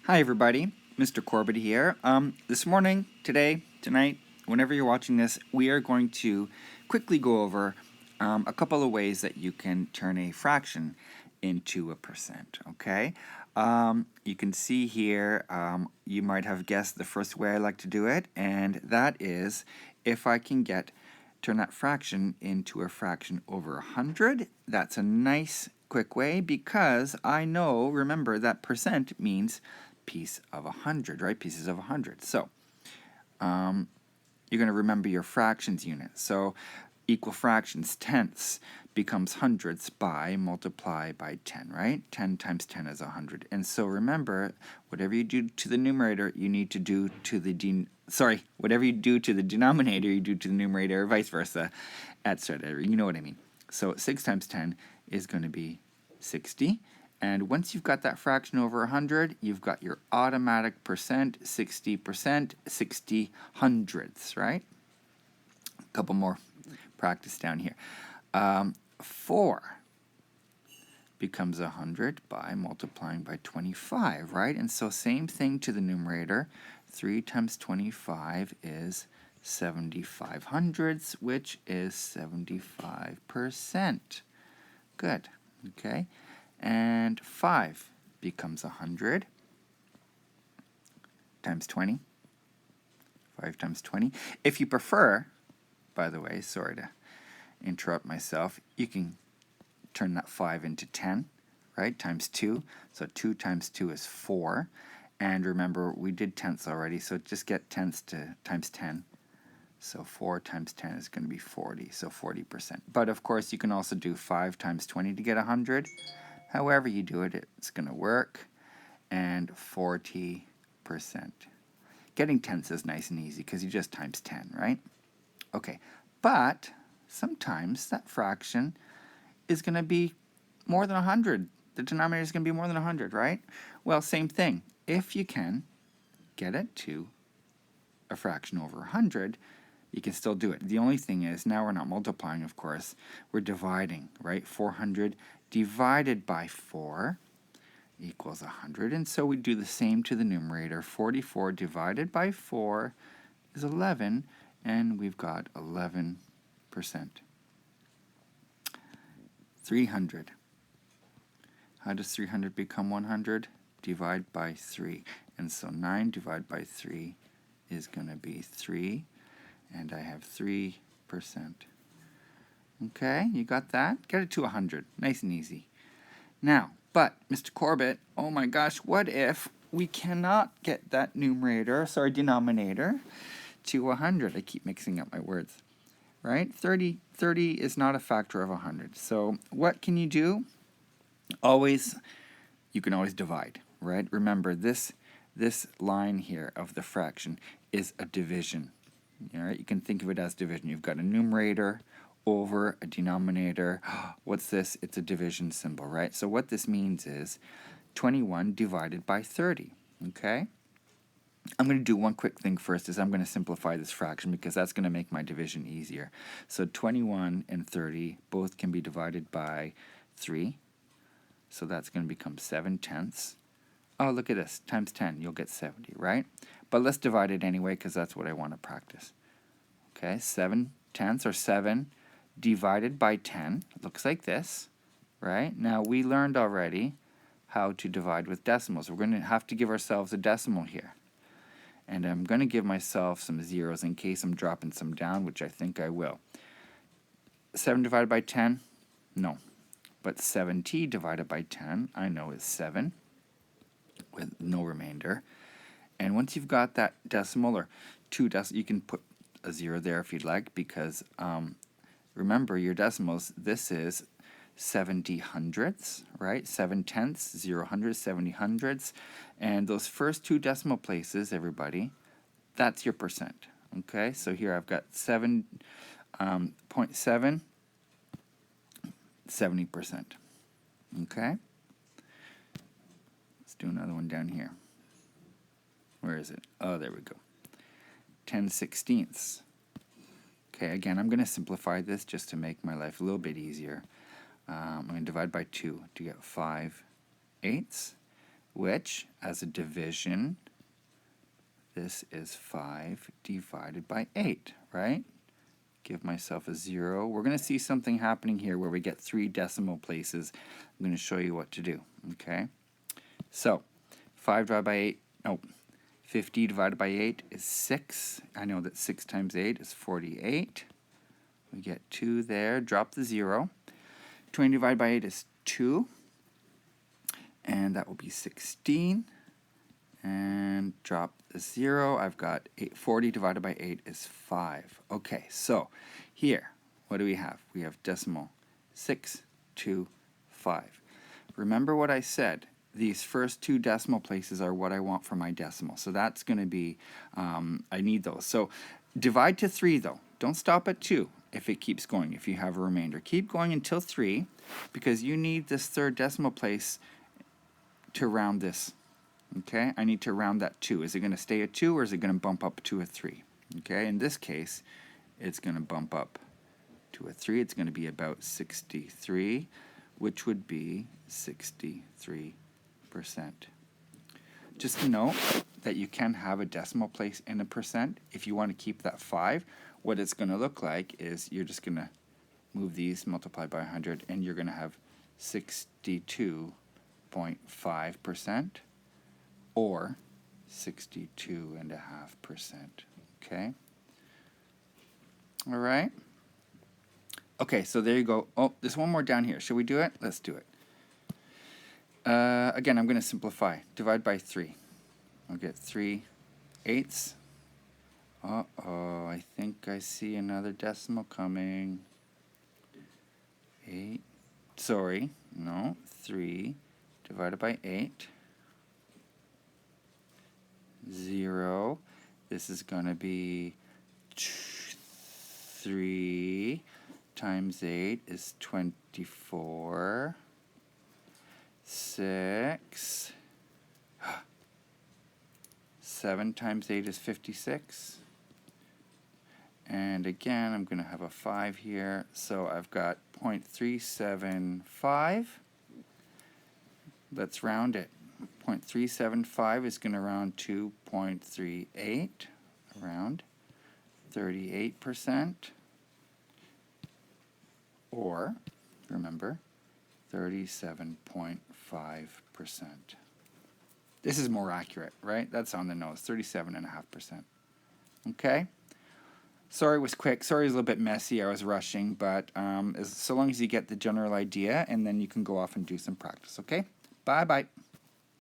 Hi everybody, Mr. Corbett here. This morning, today, tonight, whenever you're watching this, we are going to quickly go over a couple of ways that you can turn a fraction into a percent, okay? You can see here, you might have guessed the first way I like to do it, and that is if I can turn that fraction into a fraction over 100. That's a nice quick way because I know, remember, that percent means piece of 100, right? Pieces of 100. So you're going to remember your fractions unit. So equal fractions, tenths, becomes hundredths by multiply by 10, right? 10 times 10 is 100. And so remember, whatever you do to the numerator, you need to do to the whatever you do to the denominator, you do to the numerator, or vice versa, etc. You know what I mean. So 6 times 10 is going to be 60. And once you've got that fraction over 100, you've got your automatic percent, 60%, 60 hundredths, right? A couple more practice down here. 4 becomes 100 by multiplying by 25, right? And so same thing to the numerator. 3 times 25 is 75 hundredths, which is 75%. Good, okay? And 5 becomes 100 times 20. 5 times 20. If you prefer, by the way, sorry to interrupt myself, you can turn that 5 into 10, right? Times 2. So 2 times 2 is 4. And remember, we did tenths already, so just get tenths to times 10. So 4 times 10 is going to be 40, so 40%. But of course, you can also do 5 times 20 to get 100. However you do it, it's going to work. And 40%. Getting tenths is nice and easy because you just times 10, right? Okay, but sometimes that fraction is going to be more than 100. The denominator is going to be more than 100, right? Well, same thing. If you can get it to a fraction over 100, you can still do it. The only thing is, now we're not multiplying, of course. We're dividing, right? 400 divided by 4 equals 100. And so we do the same to the numerator. 44 divided by 4 is 11, and we've got 11%. 300. How does 300 become 100? Divide by 3. And so 9 divided by 3 is going to be 3, and I have 3%. Okay, you got that? Get it to 100. Nice and easy. Now, but, Mr. Corbett, oh my gosh, what if we cannot get that denominator to 100? I keep mixing up my words, right? 30 is not a factor of 100. So what can you do? You can always divide, right? Remember, this line here of the fraction is a division. All right, you can think of it as division. You've got a numerator over a denominator. What's this? It's a division symbol, right? So what this means is 21 divided by 30, okay? I'm going to do one quick thing first, is I'm going to simplify this fraction because that's going to make my division easier. So 21 and 30 both can be divided by 3. So that's going to become 7 tenths. Oh, look at this. Times 10, you'll get 70, right? But let's divide it anyway because that's what I want to practice. Okay, 7 tenths, or 7 divided by 10. Looks like this, right? Now, we learned already how to divide with decimals. We're going to have to give ourselves a decimal here. And I'm going to give myself some zeros in case I'm dropping some down, which I think I will. 7 divided by 10? No. But 7t divided by 10, I know is 7, with no remainder. And once you've got that decimal, or two decimals, you can put a 0 there if you'd like, because remember your decimals, this is 70 hundredths, right? 7 tenths, 0 hundredths, 70 hundredths. And those first two decimal places, everybody, that's your percent. Okay, so here I've got 7.7, 70%. Okay? Let's do another one down here. Where is it? Oh, there we go. 10/16. Okay, again, I'm going to simplify this just to make my life a little bit easier. I'm going to divide by 2 to get 5/8. which, as a division, this is 5 divided by 8, right? Give myself a 0. We're going to see something happening here where we get 3 decimal places. I'm going to show you what to do, okay? So, 5 divided by 8, no, 50 divided by 8 is 6. I know that 6 times 8 is 48. We get 2 there. Drop the 0. 20 divided by 8 is 2. And that will be 16. And drop the 0. I've got 40 divided by 8 is 5. Okay, so here, what do we have? We have decimal 6, 2, 5. Remember what I said. These first 2 decimal places are what I want for my decimal. So that's going to be, I need those. So divide to 3 though. Don't stop at 2 if it keeps going, if you have a remainder. Keep going until 3 because you need this third decimal place to round this. Okay, I need to round that 2. Is it going to stay at 2 or is it going to bump up to a 3? Okay, in this case, it's going to bump up to a 3. It's going to be about 63, which would be 63%. Just to note that you can have a decimal place in a percent. If you want to keep that 5, what it's going to look like is you're just going to move these, multiply by 100, and you're going to have 62.5%. or 62.5%. Okay? All right? Okay, so there you go. Oh, there's one more down here. Should we do it? Let's do it. Again, I'm going to simplify. Divide by 3. I'll get 3/8. Uh-oh, I think I see another decimal coming. 8. Sorry, no, 3 divided by 8. 0. This is going to be 3 times 8 is 24. 6. 7 times 8 is 56. And again, I'm going to have a 5 here. So I've got 0.375. Let's round it. 0.375 is going to round to 0.38, around 38%, or, remember, 37.5%. This is more accurate, right? That's on the nose, 37.5%. Okay? Sorry it was quick. Sorry it was a little bit messy. I was rushing, but so long as you get the general idea, and then you can go off and do some practice, okay? Bye-bye.